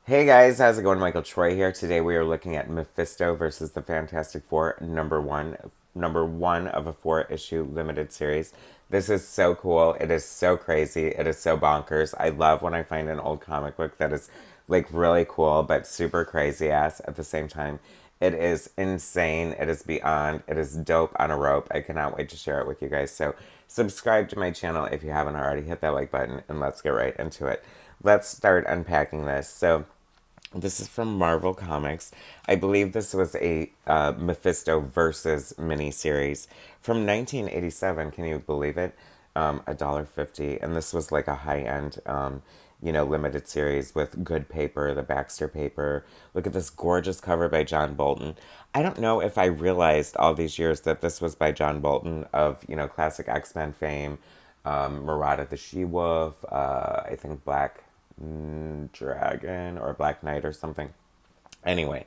Hey guys, how's it going? Michael Troy here. Today we are looking at Mephisto versus the Fantastic Four, number one of a four-issue limited series. This is so cool. It is so crazy. It is so bonkers. I love when I find an old comic book that is like really cool but super crazy ass at the same time. It is insane. It is beyond. It is dope on a rope. I cannot wait to share it with you guys. So subscribe to my channel if you haven't already. Hit that like button and let's get right into it. Let's start unpacking this. So this is from Marvel Comics. I believe this was a Mephisto versus miniseries from 1987. Can you believe it? $1.50, and this was like a high-end, limited series with good paper, the Baxter paper. Look at this gorgeous cover by John Bolton. I don't know if I realized all these years that this was by John Bolton of classic X-Men fame, Murata the She-Wolf, I think Black Dragon or Black Knight or something. Anyway,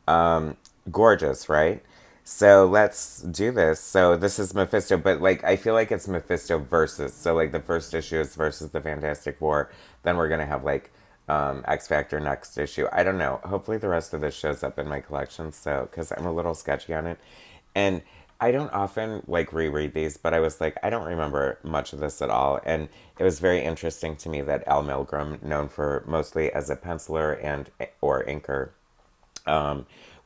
gorgeous, right? So let's do this. So this is Mephisto, but like I feel like it's Mephisto versus. So like the first issue is versus the Fantastic Four. Then we're gonna have like X Factor next issue. I don't know. Hopefully the rest of this shows up in my collection. So because I'm a little sketchy on it, and I don't often like reread these, but I was like, I don't remember much of this at all. And it was very interesting to me that Al Milgrom, known for mostly as a penciler and or inker,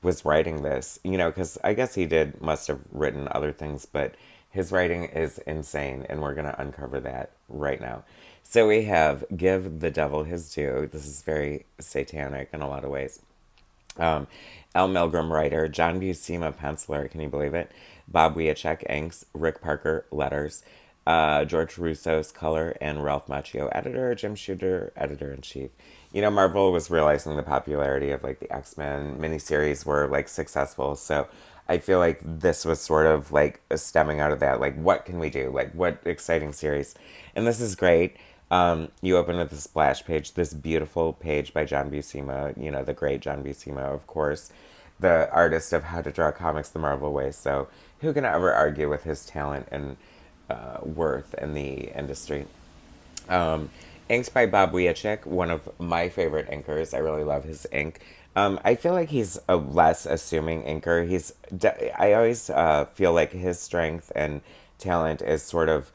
was writing this. Because I guess must have written other things, but his writing is insane, and we're gonna uncover that right now. So we have "Give the Devil His Due." This is very satanic in a lot of ways. Um, L. Milgrom writer, John Buscema penciler, can you believe it? Bob Wiacek inks, Rick Parker letters, George Russo's color, and Ralph Macchio editor, Jim Shooter editor in chief. Marvel was realizing the popularity of like the X-Men miniseries were like successful, so I feel like this was sort of like stemming out of that. Like, what can we do? Like, what exciting series? And this is great. You open with the splash page, this beautiful page by John Buscema, the great John Buscema, of course, the artist of How to Draw Comics the Marvel Way. So, who can ever argue with his talent and worth in the industry? Inked by Bob Wiacek, one of my favorite inkers. I really love his ink. I feel like he's a less assuming inker. I always feel like his strength and talent is sort of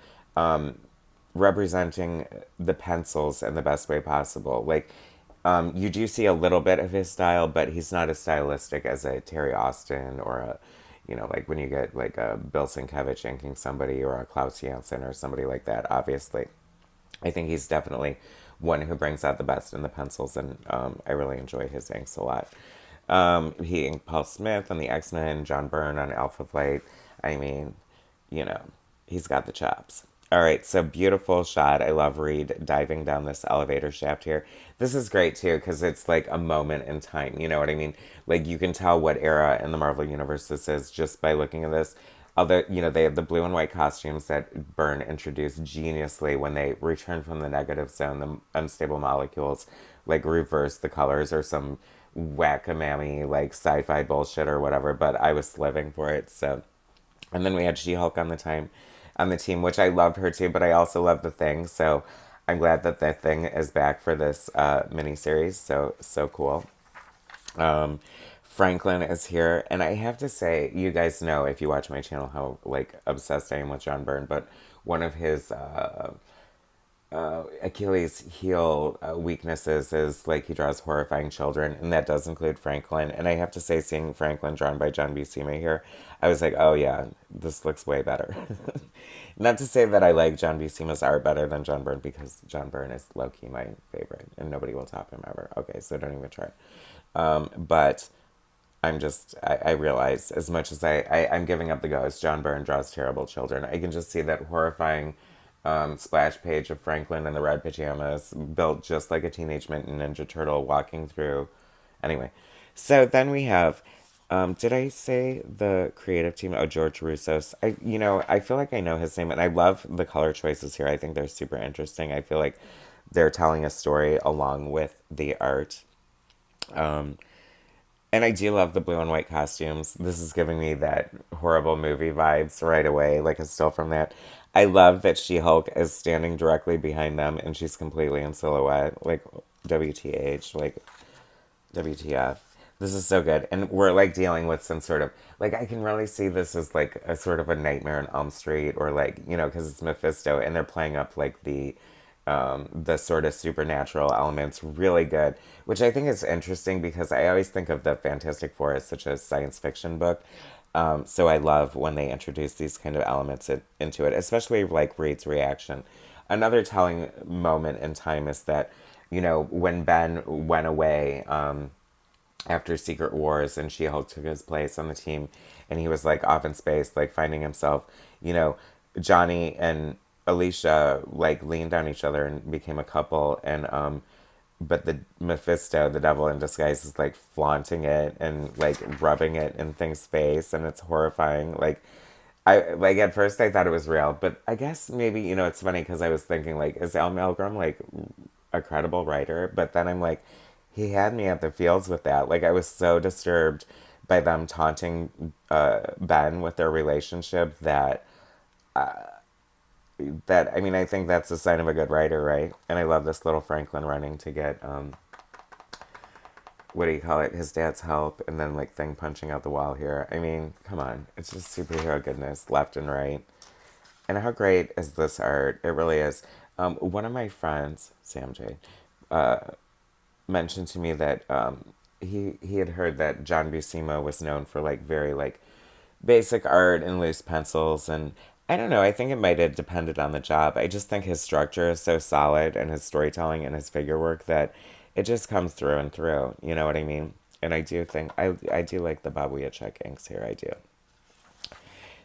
representing the pencils in the best way possible. Like, you do see a little bit of his style, but he's not as stylistic as a Terry Austin or like when you get like a Bill Sienkiewicz inking somebody or a Klaus Janson or somebody like that, obviously. I think he's definitely one who brings out the best in the pencils, and I really enjoy his inks a lot. He inked Paul Smith on the X-Men, John Byrne on Alpha Flight. I mean, you know, he's got the chops. All right, so beautiful shot. I love Reed diving down this elevator shaft here. This is great too because it's like a moment in time. You know what I mean? Like you can tell what era in the Marvel universe this is just by looking at this. Although, they have the blue and white costumes that Byrne introduced geniusly when they return from the negative zone, the unstable molecules, like reverse the colors or some whack-a-mammy, like sci-fi bullshit or whatever, but I was living for it, so. And then we had She-Hulk on the team, which I loved her too, but I also love the Thing, so I'm glad that the Thing is back for this miniseries, so cool. Um, Franklin is here, and I have to say, you guys know if you watch my channel how like obsessed I am with John Byrne, but one of his Achilles' heel weaknesses is like he draws horrifying children, and that does include Franklin. And I have to say, seeing Franklin drawn by John Buscema here, I was like, oh yeah, this looks way better. Not to say that I like John Buscema's art better than John Byrne, because John Byrne is low key my favorite, and nobody will top him ever. Okay, so don't even try. But I realize as much as I'm giving up the ghost, John Byrne draws terrible children. I can just see that horrifying splash page of Franklin in the red pajamas, built just like a Teenage Mutant Ninja Turtle walking through. Anyway, so then we have. Did I say the creative team? Oh, George Russo's. I feel like I know his name, and I love the color choices here. I think they're super interesting. I feel like they're telling a story along with the art. And I do love the blue and white costumes. This is giving me that horrible movie vibes right away, like a still from that. I love that She Hulk is standing directly behind them and she's completely in silhouette. Like, WTH, like WTF. This is so good. And we're like dealing with some sort of, like, I can really see this as like a sort of a Nightmare on Elm Street, or like, you know, because it's Mephisto and they're playing up like the sort of supernatural elements really good, which I think is interesting because I always think of the Fantastic Four as such a science fiction book. So I love when they introduce these kind of elements into it, especially like Reed's reaction. Another telling moment in time is that, you know, when Ben went away, after Secret Wars and She-Hulk took his place on the team and he was like off in space, like finding himself, you know, Johnny and Alicia like leaned on each other and became a couple, and but the Mephisto, the devil in disguise, is like flaunting it and like rubbing it in things face, and it's horrifying. Like I like at first I thought it was real, but I guess maybe, you know, it's funny because I was thinking like, is Al Milgrom like a credible writer? But then I'm like, he had me at the feels with that. Like I was so disturbed by them taunting Ben with their relationship that I mean I think that's a sign of a good writer, right? And I love this little Franklin running to get what do you call it, his dad's help, and then like thing punching out the wall here. I mean, come on, it's just superhero goodness left and right. And how great is this art? It really is. One of my friends, Sam J, mentioned to me that he had heard that John Buscema was known for like very like basic art and loose pencils, and I don't know, I think it might have depended on the job. I just think his structure is so solid and his storytelling and his figure work that it just comes through and through. You know what I mean? And I do think I do like the Bob Wiacek inks here. I do.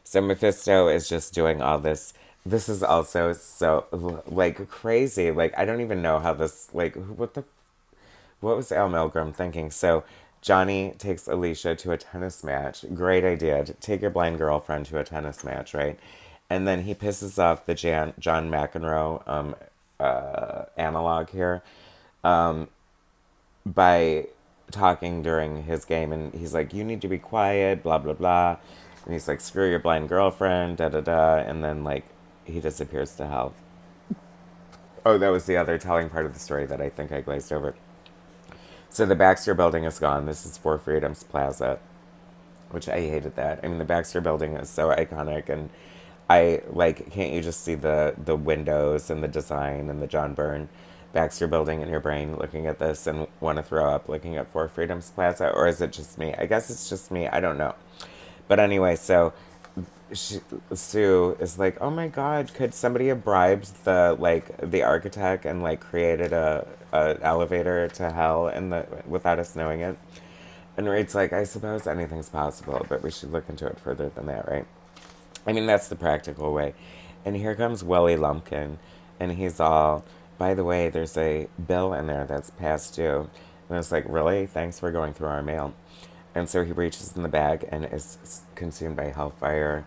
So Mephisto is just doing all this. This is also so like crazy. Like I don't even know how this like what was Al Milgrom thinking? So Johnny takes Alicia to a tennis match. Great idea. Take your blind girlfriend to a tennis match, right? And then he pisses off the John McEnroe analog here by talking during his game. And he's like, you need to be quiet, blah, blah, blah. And he's like, screw your blind girlfriend, da, da, da. And then, like, he disappears to hell. Oh, that was the other telling part of the story that I think I glazed over. So the Baxter building is gone. This is For Freedom's Plaza, which I hated that. I mean, the Baxter building is so iconic, and I like. Can't you just see the windows and the design and the John Byrne Baxter building in your brain, looking at this and want to throw up, looking at For Freedom's Plaza? Or is it just me? I guess it's just me. I don't know. But anyway, so Sue is like, "Oh my God, could somebody have bribed the architect and like created a elevator to hell in the without us knowing it?" And Reed's like, "I suppose anything's possible, but we should look into it further than that, right?" I mean, that's the practical way. And here comes Willie Lumpkin, and he's all, "By the way, there's a bill in there that's past due." And it's like, really? Thanks for going through our mail. And so he reaches in the bag and is consumed by hellfire.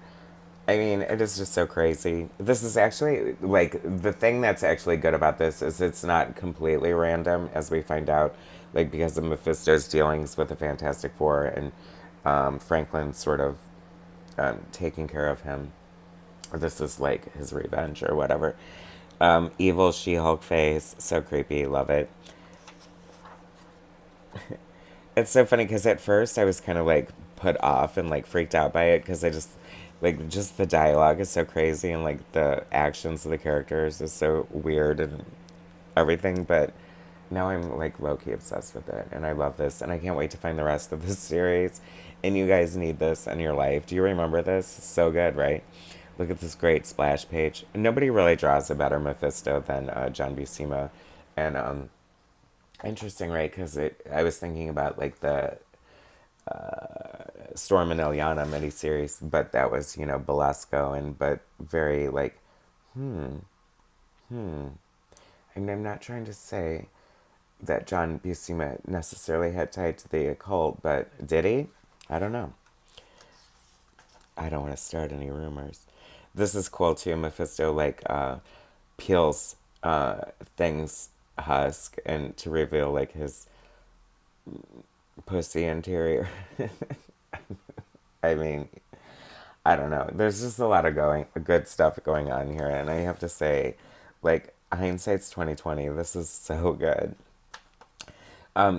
I mean, it is just so crazy. This is actually, like, the thing that's actually good about this is it's not completely random, as we find out, like, because of Mephisto's dealings with the Fantastic Four and Franklin sort of taking care of him. This is, like, his revenge or whatever. Evil She-Hulk face, so creepy, love it. It's so funny because at first I was kind of like put off and like freaked out by it because I just like just the dialogue is so crazy and like the actions of the characters is so weird and everything. But now I'm like low key obsessed with it and I love this and I can't wait to find the rest of this series. And you guys need this in your life. Do you remember this? It's so good, right? Look at this great splash page. Nobody really draws a better Mephisto than John Buscema, and interesting, right? Because I was thinking about like the Storm and Ilyana miniseries, but that was, you know, Belasco and but very like, and I'm not trying to say that John Buscema necessarily had tied to the occult, but did he? I don't know. I don't want to start any rumors. This is cool too. Mephisto like peels things husk and to reveal like his pussy interior. I mean, I don't know. There's just a lot of good stuff going on here, and I have to say, like hindsight's 2020. This is so good.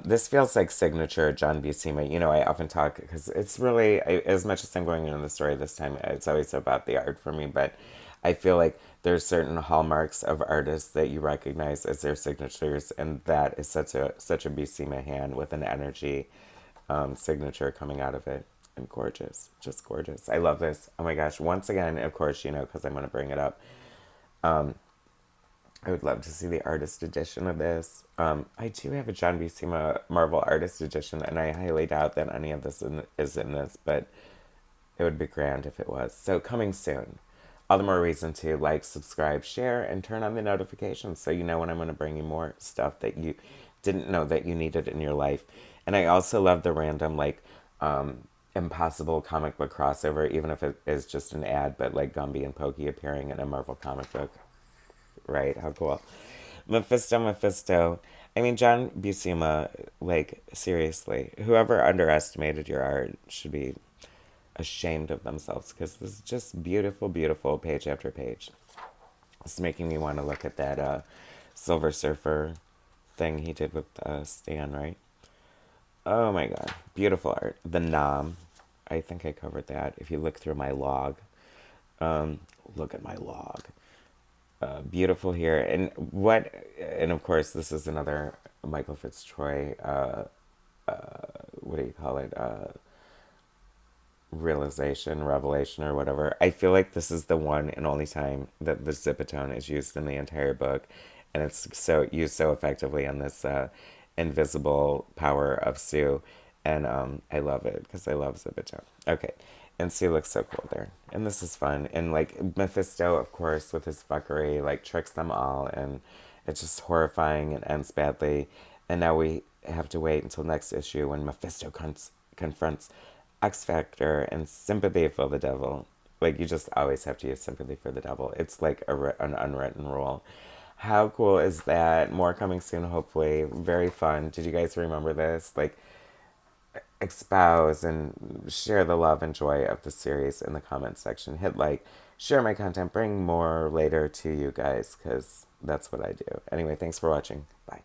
This feels like signature John Buscema. You know, I often talk because it's really, as much as I'm going into the story this time, it's always about the art for me. But I feel like there's certain hallmarks of artists that you recognize as their signatures, and that is such a Buscema hand with an energy signature coming out of it. And gorgeous, just gorgeous. I love this. Oh my gosh! Once again, of course, you know, because I'm going to bring it up. I would love to see the artist edition of this. I do have a John Buscema Marvel artist edition, and I highly doubt that any of this is in this, but it would be grand if it was. So coming soon. All the more reason to like, subscribe, share, and turn on the notifications so you know when I'm going to bring you more stuff that you didn't know that you needed in your life. And I also love the random like impossible comic book crossover, even if it is just an ad, but like Gumby and Pokey appearing in a Marvel comic book. Right? How cool. Mephisto. I mean, John Buscema, like, seriously, whoever underestimated your art should be ashamed of themselves because this is just beautiful, beautiful page after page. It's making me want to look at that Silver Surfer thing he did with Stan, right? Oh my god. Beautiful art. The Nom. I think I covered that. If you look through my log, look at my log. Beautiful here. And of course, this is another Michael Fitztroy, what do you call it? Realization, revelation, or whatever. I feel like this is the one and only time that the zipatone is used in the entire book. And it's so used so effectively on this invisible power of Sue. And I love it because I love zipatone. Okay. And Sue looks so cool there. And this is fun. And like Mephisto, of course, with his fuckery, like tricks them all. And it's just horrifying and ends badly. And now we have to wait until next issue when Mephisto confronts X Factor and sympathy for the devil. Like, you just always have to use sympathy for the devil. It's like an unwritten rule. How cool is that? More coming soon, hopefully. Very fun. Did you guys remember this? Like, espouse and share the love and joy of the series in the comments section. Hit like, share my content, bring more later to you guys, because that's what I do. Anyway, thanks for watching. Bye.